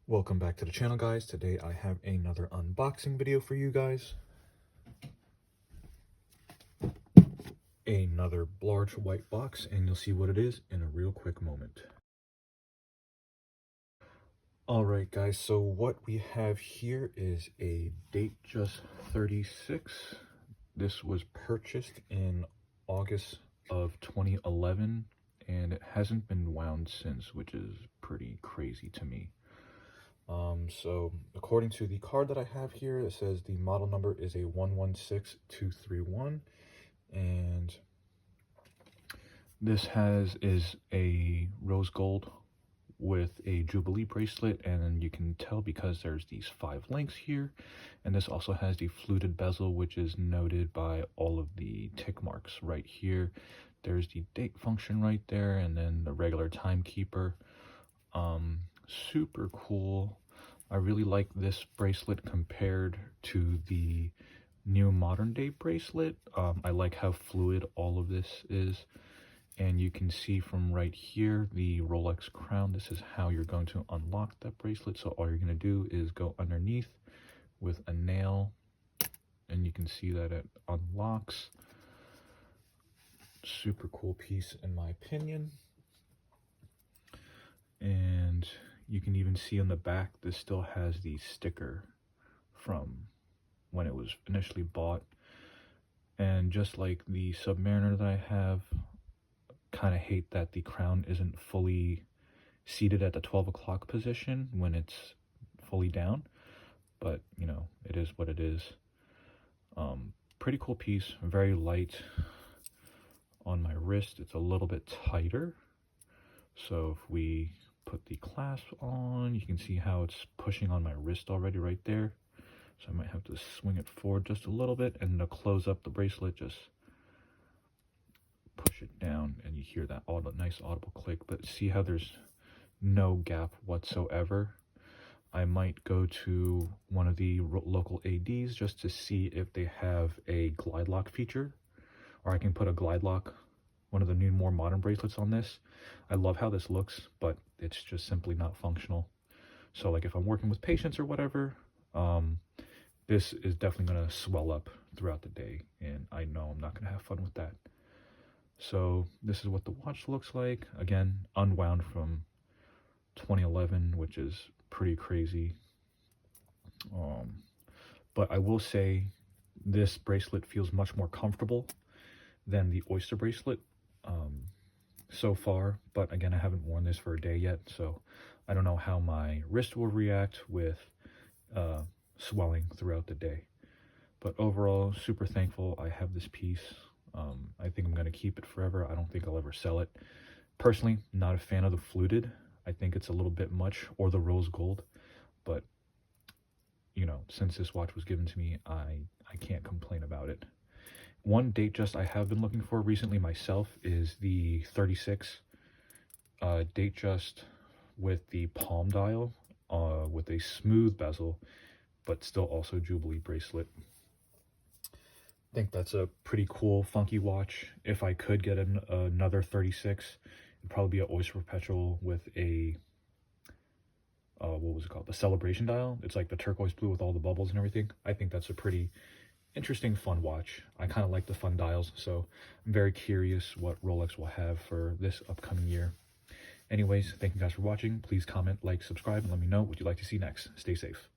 Welcome back to the channel, guys. Today I have another unboxing video for you guys. Another large white box, and you'll see what it is in a real quick moment. Alright guys, so what we have here is a Datejust 36. This was purchased in August of 2011, and it hasn't been wound since, which is pretty crazy to me. So according to the card that I have here, it says the model number is a 116231, and this is a rose gold with a Jubilee bracelet, and you can tell because there's these 5 links here, and this also has the fluted bezel, which is noted by all of the tick marks right here. There's the date function right there, and then the regular timekeeper. Super cool. I really like this bracelet compared to the new modern day bracelet. I like how fluid all of this is, and you can see from right here the Rolex crown. This is how you're going to unlock that bracelet. So all you're going to do is go underneath with a nail, and you can see that it unlocks. Super cool piece in my opinion. And you can even see on the back, this still has the sticker from when it was initially bought. And just like the Submariner that I have, kind of hate that the crown isn't fully seated at the 12 o'clock position when it's fully down. But, you know, it is what it is. Pretty cool piece, very light on my wrist. It's a little bit tighter. So if we put the clasp on, you can see how it's pushing on my wrist already right there. So I might have to swing it forward just a little bit, and to close up the bracelet, just push it down, and you hear that nice audible click. But see how there's no gap whatsoever. I might go to one of the local ADs just to see if they have a glide lock feature, or I can put a glide lock, one of the new more modern bracelets, on this. I love how this looks, but it's just simply not functional. So like if I'm working with patients or whatever, this is definitely going to swell up throughout the day, and I know I'm not going to have fun with that. So this is what the watch looks like. Again, unwound from 2011, which is pretty crazy. But I will say this bracelet feels much more comfortable than the Oyster bracelet so far. But again, I haven't worn this for a day yet, so I don't know how my wrist will react with swelling throughout the day. But overall, super thankful I have this piece. I think I'm going to keep it forever. I don't think I'll ever sell it. Personally, not a fan of the fluted. I think it's a little bit much, or the rose gold. But, you know, since this watch was given to me, I can't complain about it. One Datejust I have been looking for recently myself is the 36 Datejust with the palm dial, with a smooth bezel, but still also Jubilee bracelet. I think that's a pretty cool, funky watch. If I could get another 36, it'd probably be an Oyster Perpetual with a, what was it called? The Celebration dial. It's like the turquoise blue with all the bubbles and everything. I think that's a pretty interesting, fun watch. I kind of like the fun dials, so I'm very curious what Rolex will have for this upcoming year. Anyways, thank you guys for watching. Please comment, like, subscribe, and let me know what you'd like to see next. Stay safe.